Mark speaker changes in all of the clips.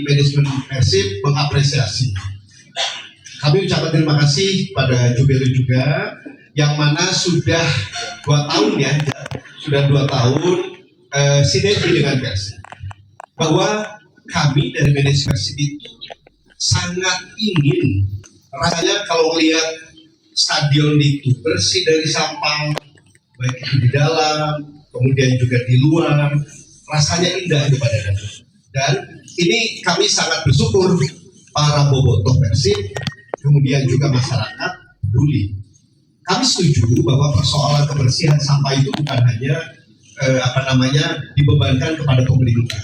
Speaker 1: manajemen Persib mengapresiasi. Kami ucapkan terima kasih pada Jubelu juga, yang mana sudah 2 tahun ya, sudah 2 tahun sinergi dengan Persib. Bahwa kami dari manajemen Persib itu sangat ingin, rasanya kalau lihat stadion itu bersih dari sampah, baik itu di dalam, kemudian juga di luar, rasanya indah kepada kami. Dan ini kami sangat bersyukur para bobotoh Persib, kemudian juga masyarakat peduli. Kami setuju bahwa persoalan kebersihan sampah itu bukan hanya dibebankan kepada pemerintah.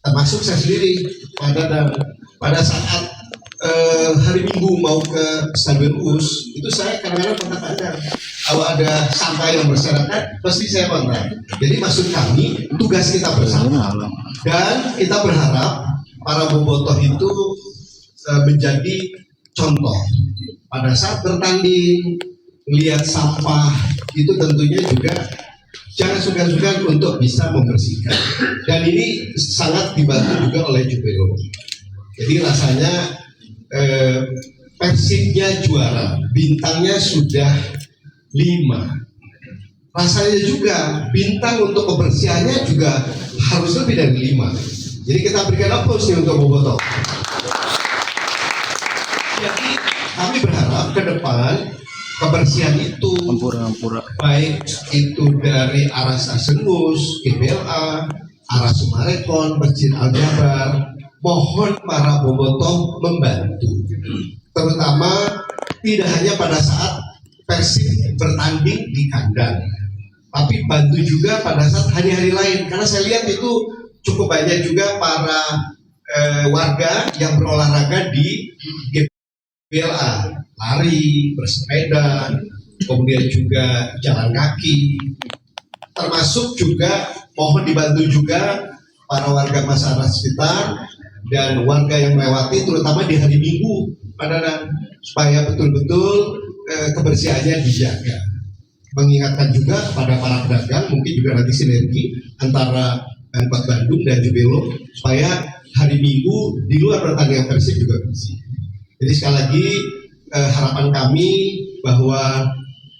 Speaker 1: Termasuk saya sendiri pada saat hari Minggu mau ke Stadion US, itu saya kadang-kadang kontak-kontak. Kalau ada sampah yang berserakan, pasti saya kontak. Jadi maksud kami, tugas kita bersama. Dan kita berharap para bobotoh itu menjadi contoh. Pada saat bertanding, lihat sampah, itu tentunya juga jangan sungkan-sungkan untuk bisa membersihkan. Dan ini sangat dibantu juga oleh Jubelo. Jadi rasanya Persibnya juara, bintangnya sudah 5. Rasanya juga bintang untuk kebersihannya juga harus lebih dari 5. Jadi kita berikan aplaus nih untuk bobotoh. Jadi kami berharap ke depan kebersihan itu baik itu dari arah Sasengus, GBLA, arah Sumarekon, Masjid Al-Jabar, mohon para bobotoh membantu, terutama tidak hanya pada saat Persib bertanding di kandang, tapi bantu juga pada saat hari-hari lain, karena saya lihat itu cukup banyak juga para warga yang berolahraga di GBLA, lari, bersepeda, kemudian juga jalan kaki, termasuk juga mohon dibantu juga para warga masyarakat sekitar dan warga yang melewati, terutama di hari Minggu, supaya betul-betul kebersihannya dijaga. Mengingatkan juga kepada para pedagang, mungkin juga nanti sinergi antara Pemkot Bandung dan Jubelo, supaya hari Minggu di luar pertandingan Persib juga bersih. Jadi sekali lagi harapan kami bahwa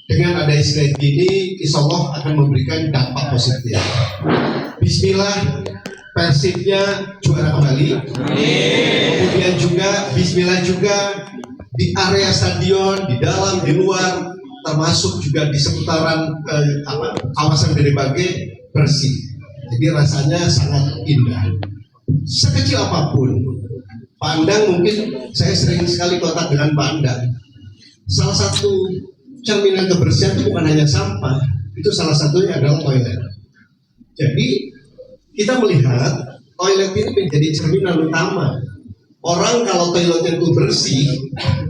Speaker 1: dengan ada sinergi ini, insya Allah akan memberikan dampak positif. Bismillah, Persibnya juara kembali. Kemudian juga Bismillah juga di area stadion, di dalam, di luar, termasuk juga di seputaran kawasan Gede bersih. Jadi rasanya sangat indah. Sekecil apapun, Pandang mungkin saya sering sekali kontak dengan Pandang. Salah satu cerminan kebersihan itu bukan hanya sampah, itu salah satunya adalah toilet. Jadi kita melihat toilet ini menjadi cerminan utama. Orang kalau toiletnya itu bersih,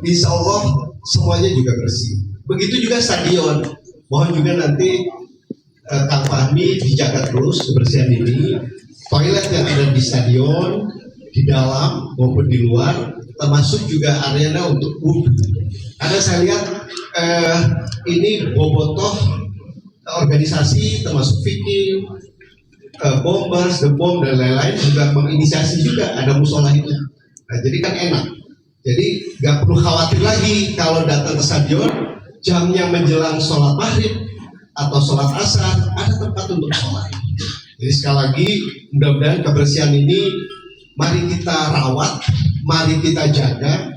Speaker 1: insya Allah semuanya juga bersih. Begitu juga stadion. Mohon juga nanti Kang Fahmi dijaga terus kebersihan ini. Toilet yang ada di stadion, di dalam maupun di luar, termasuk juga arena untuk wudhu. Ada saya lihat ini bobotoh organisasi termasuk Vicky, Bombers, The Bomb dan lain-lain juga menginisiasi juga ada musola itu. Nah, jadi kan enak. Jadi nggak perlu khawatir lagi kalau datang ke stadion jamnya menjelang sholat maghrib atau sholat asar ada tempat untuk sholat. Jadi sekali lagi mudah-mudahan kebersihan ini mari kita rawat, mari kita jaga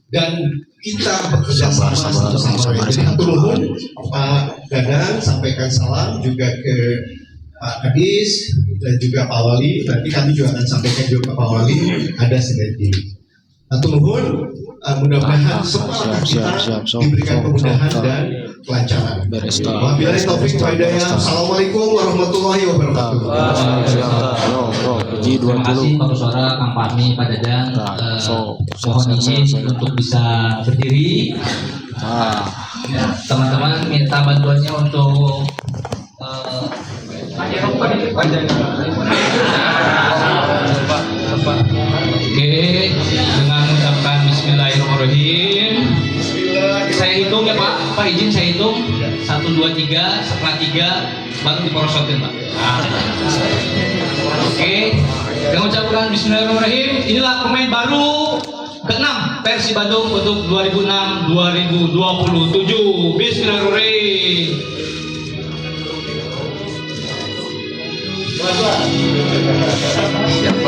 Speaker 1: dan kita bekerja sama. Jadi atur nuhun Pak Dadang, sampaikan salam juga ke Pak Kadis dan juga Pak Wali. Nanti kami juga akan sampaikan juga ke Pak Wali ada sinergi. Atur nuhun, mudah-mudahan semua kita diberikan kemudahan dan kelancaran. Wabillahi taufiq wal hidayah. Assalamualaikum warahmatullahi wabarakatuh.
Speaker 2: Terima kasih Pak Suara, Kang Fahmi, Pak Dadang. Mohon izin untuk bisa berdiri. Teman-teman minta bantuannya untuk Oke, dengan mengucapkan Bismillahirrahmanirrahim. Saya hitung ya Pak izin saya hitung 1, 2, 3, setelah 3 baru diperosotin Pak. Oke, Dengan ucapkan Bismillahirrahmanirrahim, inilah pemain baru ke-6 Persib Bandung untuk 2006-2027. Bismillahirrahmanirrahim. Siapa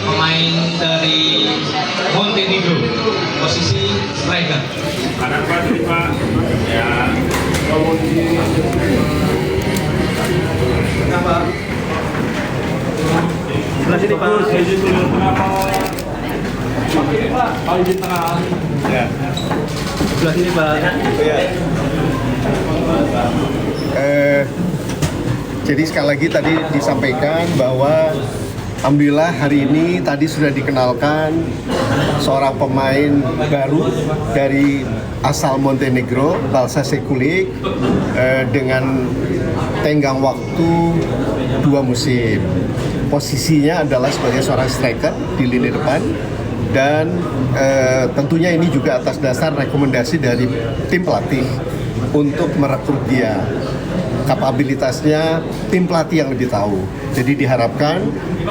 Speaker 2: pemain dari Montenegro, posisi striker.
Speaker 3: Kanan Pak, sini Pak. Ya. Sebelah sini Pak. Izin dulu kenapa? Sini Pak. Pak izin tengah. Ya. Sebelah sini Pak. Ya.
Speaker 4: Jadi sekali lagi tadi disampaikan bahwa alhamdulillah hari ini tadi sudah dikenalkan seorang pemain baru dari asal Montenegro, Balša Sekulić, dengan tenggang waktu 2 musim. Posisinya adalah sebagai seorang striker di lini depan dan tentunya ini juga atas dasar rekomendasi dari tim pelatih untuk merekrut dia. Kapabilitasnya tim pelatih yang lebih tahu. Jadi diharapkan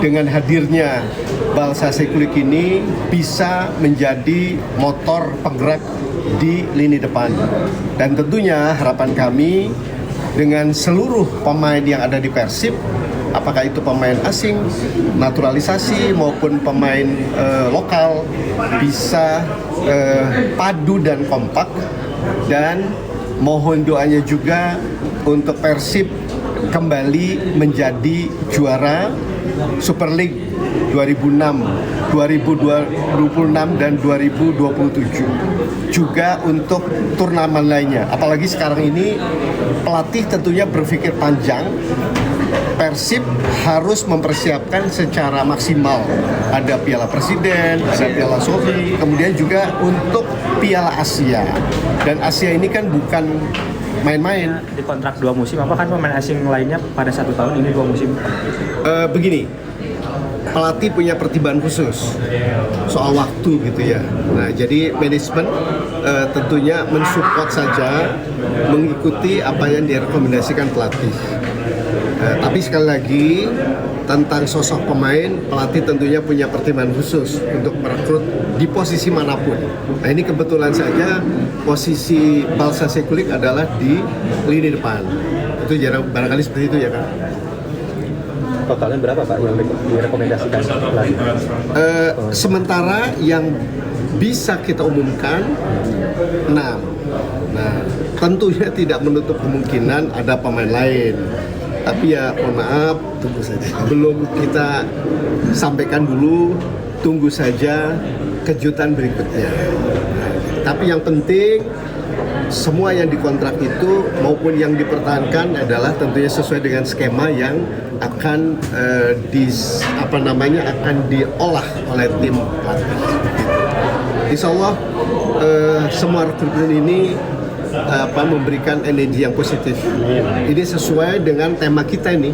Speaker 4: dengan hadirnya Balša Sekulić ini bisa menjadi motor penggerak di lini depan. Dan tentunya harapan kami dengan seluruh pemain yang ada di Persib, apakah itu pemain asing, naturalisasi maupun pemain lokal, bisa padu dan kompak, dan mohon doanya juga untuk Persib kembali menjadi juara Super League 2006 dan 2027. Juga untuk turnamen lainnya. Apalagi sekarang ini pelatih tentunya berpikir panjang. Persib harus mempersiapkan secara maksimal. Ada Piala Presiden, ada Piala Sofi, kemudian juga untuk Piala Asia. Dan Asia ini kan bukan main-main.
Speaker 3: Di kontrak 2 musim, apa kan pemain asing lainnya pada 1 tahun, ini 2 musim?
Speaker 4: Begini, pelatih punya pertimbangan khusus soal waktu gitu ya. Nah, jadi manajemen tentunya mensupport saja, mengikuti apa yang direkomendasikan pelatih. Tapi sekali lagi tentang sosok pemain, pelatih tentunya punya pertimbangan khusus untuk merekrut di posisi manapun. Nah, ini kebetulan saja posisi Balša Sekulić adalah di lini depan. Itu jarang, barangkali seperti itu ya kan.
Speaker 3: Totalnya berapa Pak yang direkomendasikan pelatih?
Speaker 4: Sementara yang bisa kita umumkan 6. Nah, tentunya tidak menutup kemungkinan ada pemain lain. Tapi ya mohon maaf, tunggu saja. Belum kita sampaikan dulu, tunggu saja kejutan berikutnya. Nah, tapi yang penting semua yang dikontrak itu maupun yang dipertahankan adalah tentunya sesuai dengan skema yang akan akan diolah oleh tim pelatih. Insya Allah semua rekrutmen ini memberikan energi yang positif. Ini sesuai dengan tema kita ini,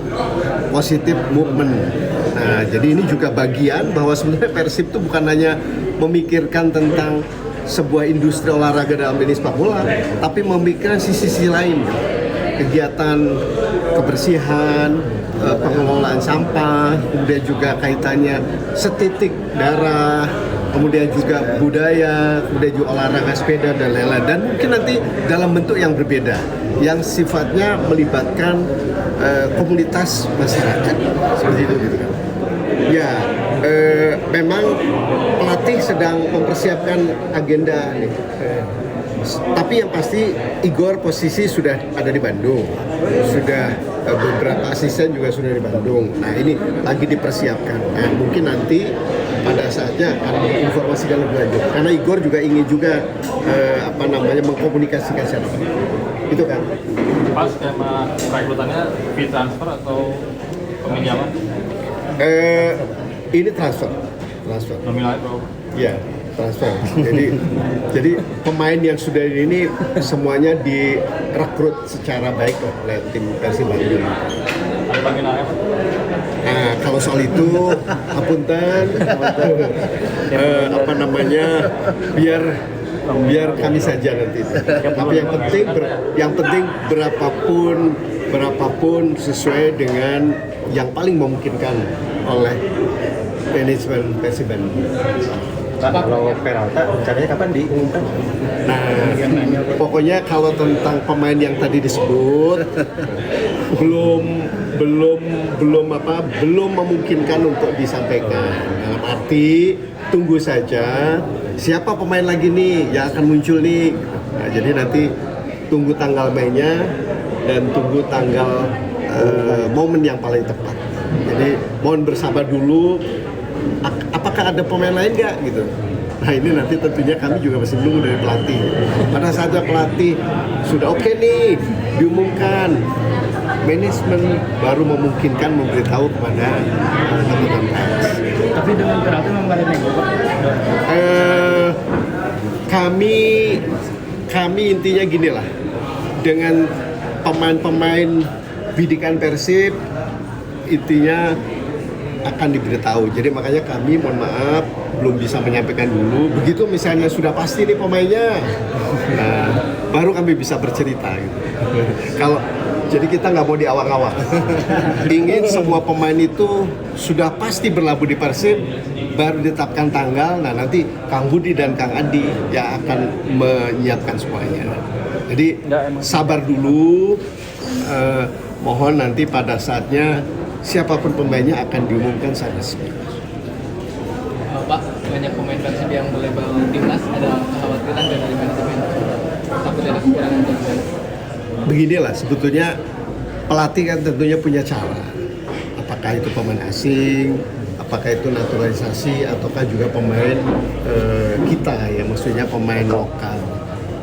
Speaker 4: positive movement. Nah, jadi ini juga bagian bahwa sebenarnya Persib itu bukan hanya memikirkan tentang sebuah industri olahraga dalam ini sepak bola, tapi memikirkan sisi-sisi lain, kegiatan kebersihan, pengelolaan sampah, kemudian juga kaitannya setitik darah, kemudian juga budaya, kemudian juga olahraga sepeda dan lain-lain. Dan mungkin nanti dalam bentuk yang berbeda, yang sifatnya melibatkan komunitas masyarakat, seperti itu gitu kan. Ya, memang pelatih sedang mempersiapkan agenda nih. Tapi yang pasti Igor posisi sudah ada di Bandung, sudah beberapa asisten juga sudah di Bandung. Nah, ini lagi dipersiapkan. Nah, mungkin nanti pada saatnya akan diinformasikan lebih lanjut. Karena Igor juga ingin juga mengkomunikasikan secara baik. Itu kan.
Speaker 3: Pas skema rekrutannya fee transfer atau peminjaman?
Speaker 4: Ini transfer.
Speaker 3: Nominalnya berapa?
Speaker 4: Ya. transfer. Jadi pemain yang sudah ini semuanya direkrut secara baik oleh tim Persib Bandung.
Speaker 3: Ada panggilan apa?
Speaker 4: Nah, kalau soal itu, apunten, apa namanya, biar kami saja nanti. Tapi yang penting berapapun sesuai dengan yang paling memungkinkan oleh manajemen Persib Bandung.
Speaker 5: Pak, kalau Peralta rencananya kapan diumumkan?
Speaker 4: Nah, pokoknya kalau tentang pemain yang tadi disebut belum memungkinkan untuk disampaikan. Dalam arti tunggu saja siapa pemain lagi nih yang akan muncul nih. Nah, jadi nanti tunggu tanggal mainnya dan tunggu tanggal momen yang paling tepat. Jadi mohon bersabar dulu. Apakah ada pemain lain nggak gitu? Nah ini nanti tentunya kami juga masih menunggu dari pelatih. Pada saatnya pelatih sudah oke nih diumumkan, manajemen baru memungkinkan memberitahu kepada teman-teman pers.
Speaker 5: Tapi dengan Peralta memang ada nego, Pak?
Speaker 4: Kami intinya gini lah, dengan pemain-pemain bidikan Persib intinya akan diberitahu. Jadi makanya kami mohon maaf belum bisa menyampaikan dulu. Begitu misalnya sudah pasti nih pemainnya, nah baru kami bisa bercerita. Gitu. Jadi kita nggak mau diawak-awak. Ingin semua pemain itu sudah pasti berlabuh di Persib, baru ditetapkan tanggal. Nah nanti Kang Budi dan Kang Adi yang akan menyiapkan semuanya. Jadi sabar dulu. Mohon nanti pada saatnya siapapun pemainnya akan diumumkan secara resmi.
Speaker 6: Pak, banyak pemain Persib yang boleh bawa timnas, ada kekhawatiran dari manajemen takut ada kekurangan pemain.
Speaker 4: Beginilah sebetulnya pelatih kan tentunya punya cara. Apakah itu pemain asing, apakah itu naturalisasi, ataukah juga pemain kita ya, maksudnya pemain lokal.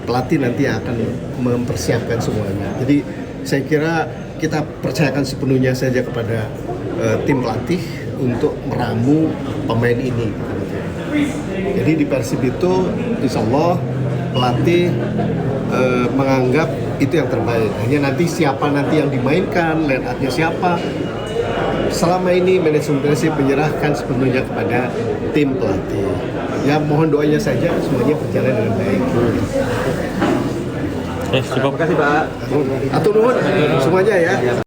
Speaker 4: Pelatih nanti akan mempersiapkan semuanya. Jadi saya kira kita percayakan sepenuhnya saja kepada tim pelatih untuk meramu pemain ini. Jadi di Persib itu insya Allah pelatih menganggap itu yang terbaik. Hanya nanti siapa nanti yang dimainkan, line up-nya siapa. Selama ini manajemen Persib menyerahkan sepenuhnya kepada tim pelatih. Ya mohon doanya saja semuanya berjalan dengan baik.
Speaker 3: Terima kasih Pak.
Speaker 4: Atur nuhun semuanya ya.